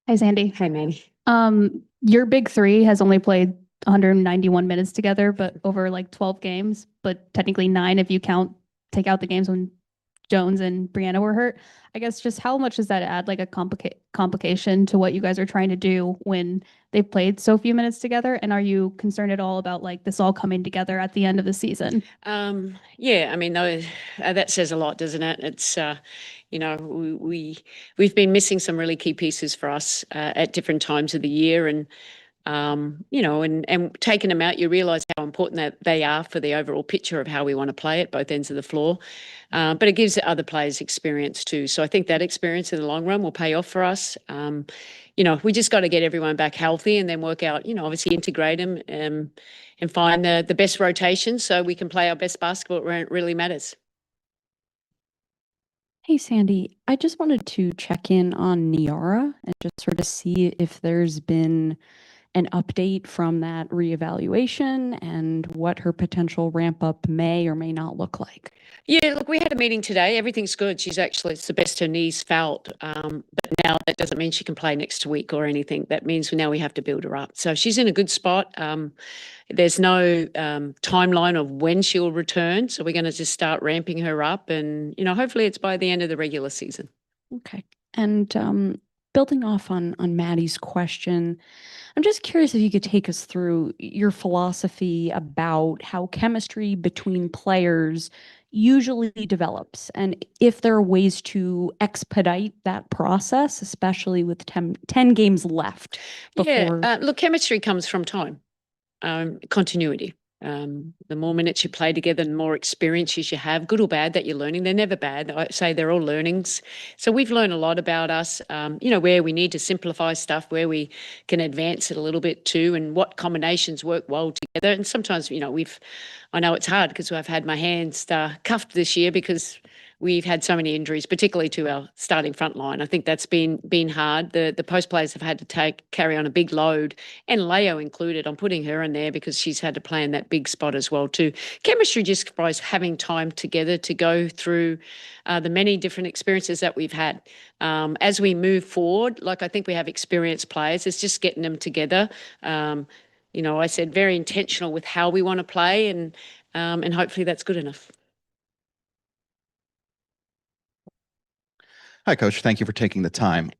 Hi, Sandy. Hey, Manny. Your big three has only played 191 minutes together, but over like 12 games, but technically nine if you take out the games when Jones and Brianna were hurt. I guess just how much does that add like a complication to what you guys are trying to do when they've played so few minutes together? And are you concerned at all about like this all coming together at the end of the season? Yeah, I mean, that says a lot, doesn't it? It's you know, we've been missing some really key pieces for us at different times of the year, and and taking them out, you realise how important that they are for the overall picture of how we want to play at both ends of the floor. But it gives other players experience too. So I think that experience in the long run will pay off for us. We just got to get everyone back healthy and then work out, obviously integrate them and find the best rotation so we can play our best basketball where it really matters. Hey Sandy, I just wanted to check in on Niara and just sort of see if there's been an update from that reevaluation and what her potential ramp up may or may not look like. Yeah, look, we had a meeting today. Everything's good. It's the best her knees felt. But now that doesn't mean she can play next week or anything. That means now we have to build her up. So she's in a good spot. There's no timeline of when she'll return. So we're going to just start ramping her up. And, hopefully it's by the end of the regular season. Okay. And building off on Maddie's question, I'm just curious if you could take us through your philosophy about how chemistry between players usually develops and if there are ways to expedite that process, especially with 10 games left before. Yeah, look, chemistry comes from time, continuity. The more minutes you play together, the more experiences you have, good or bad, that you're learning. They're never bad. I say they're all learnings. So we've learned a lot about us, where we need to simplify stuff, where we can advance it a little bit too, and what combinations work well together. And sometimes, I know it's hard because I've had my hands cuffed this year because we've had so many injuries, particularly to our starting front line. I think that's been hard. The post players have had to carry on a big load, and Leo included. I'm putting her in there because she's had to play in that big spot as well too. Chemistry just by having time together to go through the many different experiences that we've had. As we move forward, like I think we have experienced players, it's just getting them together. I said very intentional with how we want to play, and hopefully that's good enough. Hi, Coach. Thank you for taking the time.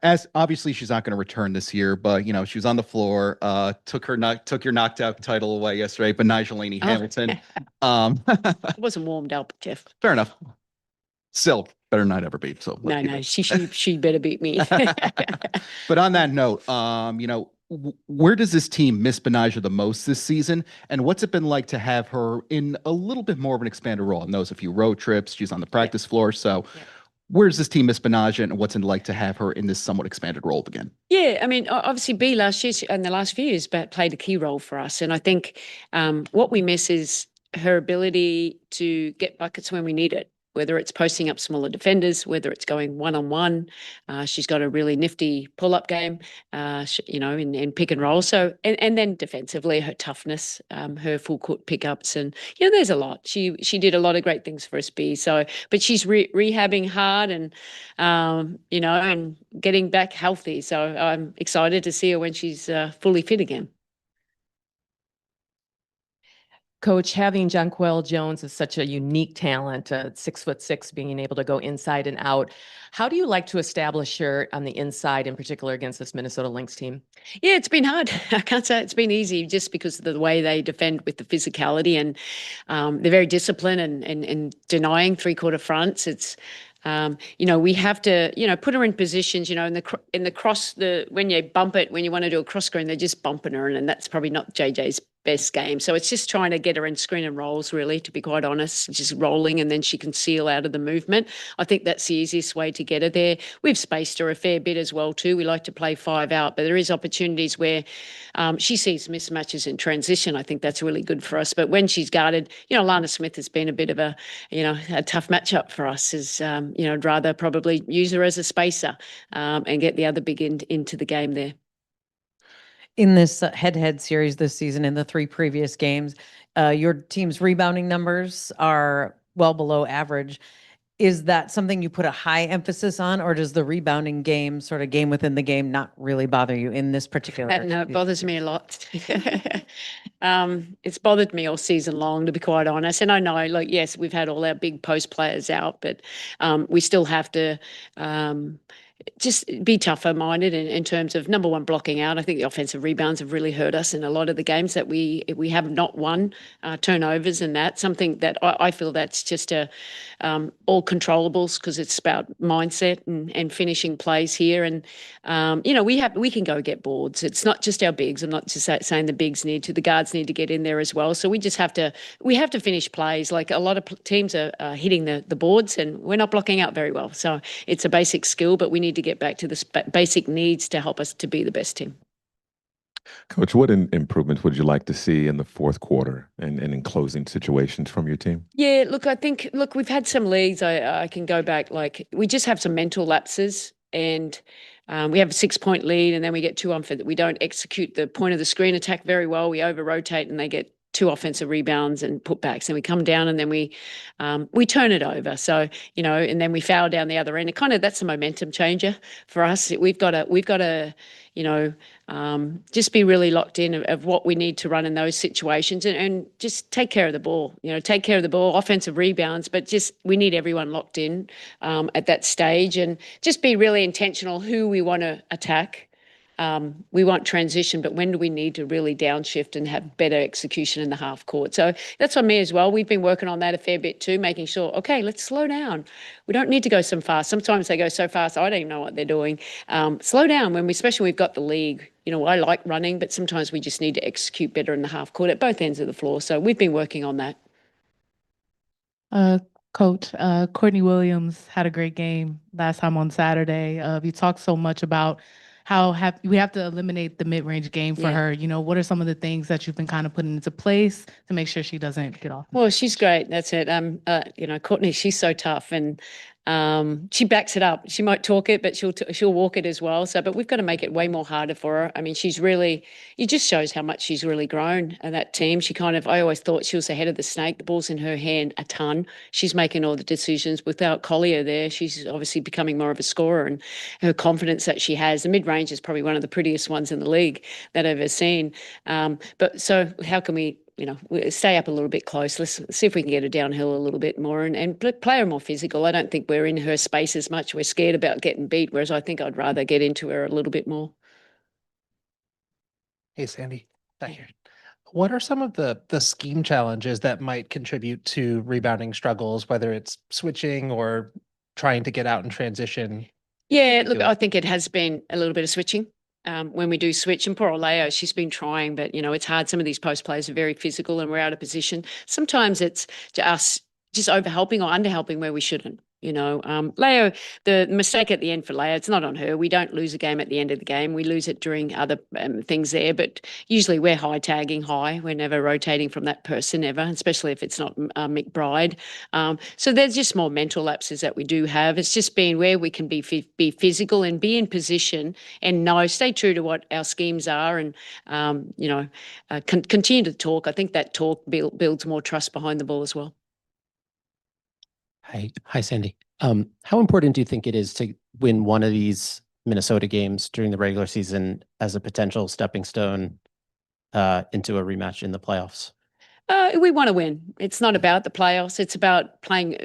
As obviously she's not going to return this year, but she was on the floor, took your knocked out title away yesterday, but Nigelini Hamilton. It wasn't warmed up, Jeff. Fair enough. Still, better not ever beat. So no, she better beat me. But on that note, where does this team miss Benaja the most this season? And what's it been like to have her in a little bit more of an expanded role? And those a few road trips, she's on the practice floor. So where does this team miss Benaja, and what's it like to have her in this somewhat expanded role again? Yeah, I mean, obviously B last year and the last few years played a key role for us. And I think what we miss is her ability to get buckets when we need it, whether it's posting up smaller defenders, whether it's going one-on-one. She's got a really nifty pull-up game, in pick and roll. So, and then defensively, her toughness, her full court pickups, and there's a lot. She did a lot of great things for us, B. So, but she's rehabbing hard and and getting back healthy. So I'm excited to see her when she's fully fit again. Coach, having Jantel Jones is such a unique talent, 6'6", being able to go inside and out. How do you like to establish her on the inside, in particular against this Minnesota Lynx team? Yeah, it's been hard. I can't say it's been easy just because of the way they defend with the physicality, and they're very disciplined and denying three-quarter fronts. It's we have to, put her in positions, in the cross, when you bump it, when you want to do a cross screen, they're just bumping her, and that's probably not JJ's best game. So it's just trying to get her in screen and rolls, really, to be quite honest, just rolling, and then she can seal out of the movement. I think that's the easiest way to get her there. We've spaced her a fair bit as well too. We like to play 5 out, but there is opportunities where she sees mismatches in transition. I think that's really good for us. But when she's guarded, Lana Smith has been a bit of a tough matchup for us. I'd rather probably use her as a spacer and get the other big into the game there. In this head-to-head series this season, in the 3 previous games, your team's rebounding numbers are well below average. Is that something you put a high emphasis on, or does the rebounding game, sort of game within the game, not really bother you in this particular? No, it bothers me a lot. It's bothered me all season long, to be quite honest. And I know, like, yes, we've had all our big post players out, but we still have to just be tougher minded in terms of, number one, blocking out. I think the offensive rebounds have really hurt us in a lot of the games that we have not won, turnovers and that. Something that I feel that's just all controllables, because it's about mindset and finishing plays here. And we can go get boards. It's not just our bigs. I'm not just saying the bigs the guards need to get in there as well. So we just have to finish plays. Like, a lot of teams are hitting the boards, and we're not blocking out very well. So it's a basic skill, but we need to get back to the basic needs to help us to be the best team. Coach, what improvements would you like to see in the fourth quarter and in closing situations from your team? Yeah, look, I think, we've had some leagues. I can go back, like, we just have some mental lapses, and we have a 6-point lead, and then we get 2 on that. We don't execute the point of the screen attack very well. We over rotate, and they get 2 offensive rebounds and putbacks, and we come down, and then we turn it over. So, and then we foul down the other end. That's a momentum changer for us. We've got to just be really locked in of what we need to run in those situations, and just take care of the ball. Take care of the ball, offensive rebounds, but we need everyone locked in at that stage, and just be really intentional who we want to attack. We want transition, but when do we need to really downshift and have better execution in the half court? So that's on me as well. We've been working on that a fair bit too, making sure, okay, let's slow down. We don't need to go so fast. Sometimes they go so fast, I don't even know what they're doing. Slow down especially we've got the league. I like running, but sometimes we just need to execute better in the half court at both ends of the floor. So we've been working on that. Coach, Courtney Williams had a great game last time on Saturday. You talked so much about how we have to eliminate the mid-range game for her. What are some of the things that you've been kind of putting into place to make sure she doesn't get off? Well, she's great. That's it. Courtney, she's so tough, and she backs it up. She might talk it, but she'll walk it as well. So, but we've got to make it way more harder for her. I mean, it just shows how much she's really grown. And that team, I always thought she was the head of the snake. The ball's in her hand a ton. She's making all the decisions. Without Collier there, she's obviously becoming more of a scorer, and her confidence that she has. The mid-range is probably one of the prettiest ones in the league that I've ever seen. But so how can we stay up a little bit close? Let's see if we can get her downhill a little bit more and play her more physical. I don't think we're in her space as much. We're scared about getting beat, whereas I think I'd rather get into her a little bit more. Hey, Sandy. Back here. What are some of the scheme challenges that might contribute to rebounding struggles, whether it's switching or trying to get out in transition? Yeah, look, I think it has been a little bit of switching. When we do switch, and poor Oleo, she's been trying, but it's hard. Some of these post players are very physical, and we're out of position. Sometimes it's us just overhelping or underhelping where we shouldn't. Leo, the mistake at the end for Leo, it's not on her. We don't lose a game at the end of the game. We lose it during other things there, but usually we're tagging high. We're never rotating from that person ever, especially if it's not McBride. So there's just more mental lapses that we do have. It's just being where we can be physical and be in position and stay true to what our schemes are, and continue to talk. I think that talk builds more trust behind the ball as well. Hi, Sandy. How important do you think it is to win one of these Minnesota games during the regular season as a potential stepping stone into a rematch in the playoffs? We want to win. It's not about the playoffs. It's about playing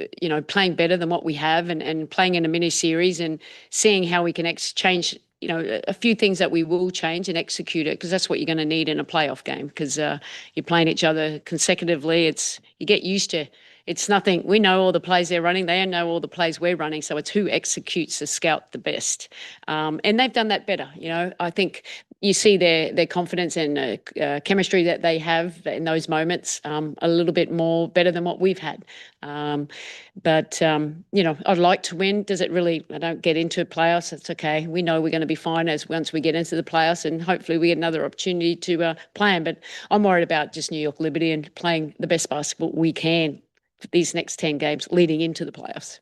better than what we have, and playing in a mini series and seeing how we can change a few things that we will change and execute it, because that's what you're going to need in a playoff game, because you're playing each other consecutively. You get used to. It's nothing. We know all the plays they're running. They know all the plays we're running. So it's who executes the scout the best. And they've done that better. I think you see their confidence and chemistry that they have in those moments a little bit more better than what we've had. But I'd like to win. Does it really? I don't get into playoffs. It's okay. We know we're going to be fine once we get into the playoffs, and hopefully we get another opportunity to play them. But I'm worried about just New York Liberty and playing the best basketball we can for these next 10 games leading into the playoffs.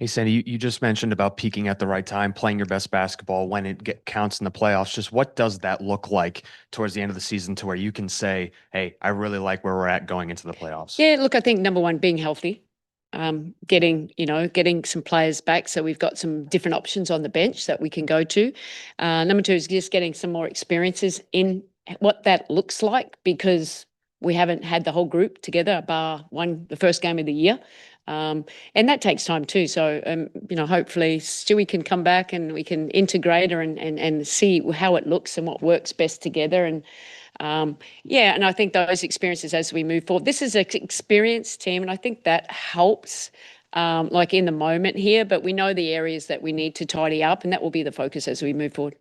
Hey, Sandy, you just mentioned about peaking at the right time, playing your best basketball when it counts in the playoffs. Just what does that look like towards the end of the season to where you can say, hey, I really like where we're at going into the playoffs? Yeah, look, I think number one, being healthy, getting some players back. So we've got some different options on the bench that we can go to. Number two is just getting some more experiences in what that looks like, because we haven't had the whole group together bar the first game of the year. And that takes time too. So, hopefully Stewie can come back and we can integrate her and see how it looks and what works best together. And and I think those experiences as we move forward, this is an experienced team, and I think that helps like in the moment here, but we know the areas that we need to tidy up, and that will be the focus as we move forward.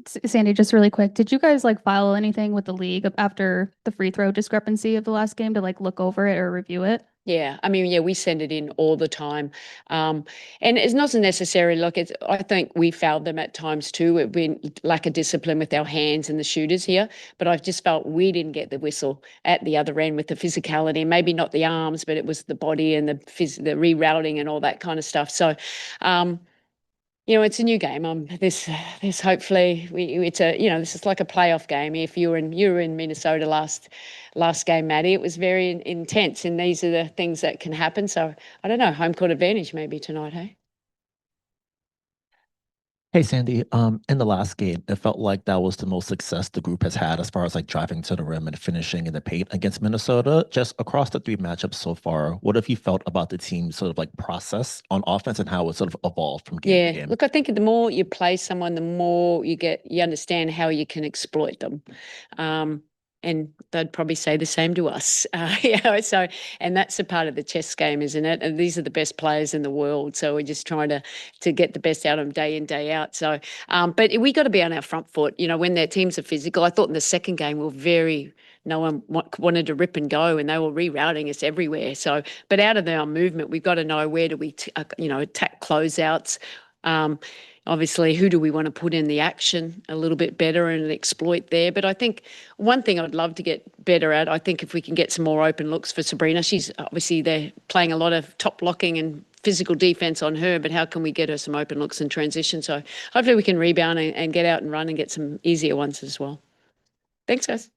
Sandy, just really quick, did you guys like file anything with the league after the free throw discrepancy of the last game to like look over it or review it? Yeah, I mean, yeah, we send it in all the time. And it's not necessarily, I think we fouled them at times too. We've been lack of discipline with our hands and the shooters here, but I've just felt we didn't get the whistle at the other end with the physicality, maybe not the arms, but it was the body and the rerouting and all that kind of stuff. So, it's a new game. This hopefully this is like a playoff game. If you were in Minnesota last game, Maddie, it was very intense, and these are the things that can happen. So I don't know, home court advantage maybe tonight, hey? Hey, Sandy, in the last game, it felt like that was the most success the group has had as far as like driving to the rim and finishing in the paint against Minnesota. Just across the 3 matchups so far, what have you felt about the team's sort of like process on offense and how it sort of evolved from game to game? Look, I think the more you play someone, the more you understand how you can exploit them. And they'd probably say the same to us. And that's a part of the chess game, isn't it? And these are the best players in the world. So we're just trying to get the best out of them day in, day out. So, but we got to be on our front foot. When their teams are physical, I thought in the second game no one wanted to rip and go, and they were rerouting us everywhere. So, but out of our movement, we've got to know where do we, attack closeouts. Obviously, who do we want to put in the action a little bit better and exploit there? But I think one thing I'd love to get better at, I think if we can get some more open looks for Sabrina, she's obviously they're playing a lot of top blocking and physical defense on her, but how can we get her some open looks and transition? So hopefully we can rebound and get out and run and get some easier ones as well. Thanks, guys.